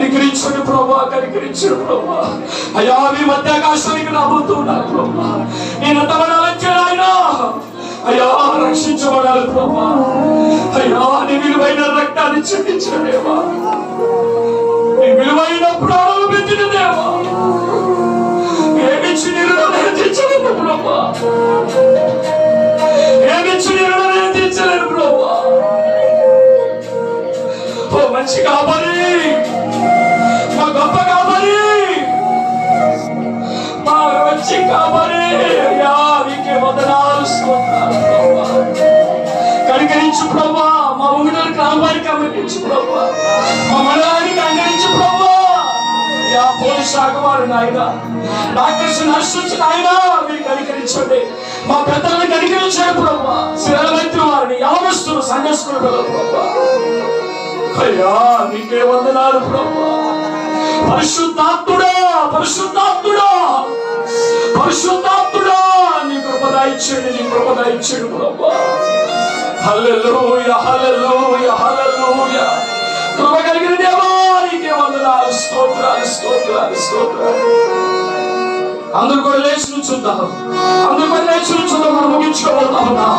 కనికరించండి ప్రభా, కనికరించండి ప్రభా. అయ్యా మీ మధ్యాకాశానికి రాబోతున్నారు ప్రభా. నేను తమనాలొచ్చాను ఆయన. అయ్యా రక్షించబడాలి ప్రభా. అయ్యా నీ విలువైన రక్తాన్ని చెల్లించిన దేవా, నీ విలువైన ప్రాణాలు పెట్టిన దేవా, ఏమిచ్చి నిర్ణయం తెచ్చలేను ప్రభా, ఏమిచ్చి నిర్ణయం తెచ్చలేను ప్రభా. ఓ మంచి కాపరి, మా గొప్ప కాపరి, మా మంచి కాపరి, అయ్యా నీకే వందనాలు స్తోత్రాలు ప్రభా. కనికరించు ప్రభా, మా ఊరిలోకి రామానికి అంగరించు ప్రభా, మా మండలానికి అంగరించు ప్రభా. అయ్యా పోలీస్ శాఖ వారు నాయన, డాక్టర్స్ నర్సులు నాయన మీరు కనికరించండి. మా పెద్దలను కనికరించండి ప్రభా. శిరల వైద్యులు వారిని, యవనస్తులు, సన్యాసులు ప్రభా. అయ్యా నీకే వందనాలు ప్రభా. పరిశుద్ధాత్ముడా, పరిశుద్ధాత్ముడా, పరిశుద్ధాత్ముడా, నీ కృప దయచేయండి, నీ కృప దయచేయండి ప్రభా. హల్లెలూయా, హల్లెలూయా, హల్లెలూయా. కృప కలిగిన దేవా నీకే వందనాలు, స్తోత్రాలు, స్తోత్రాలు, స్తోత్రాలు. అందరూ కూడా లేచి నుంచుందాం, అందరూ కూడా లేచి నుంచుందాం. మనం ముగించుకోబోతా ఉన్నాం.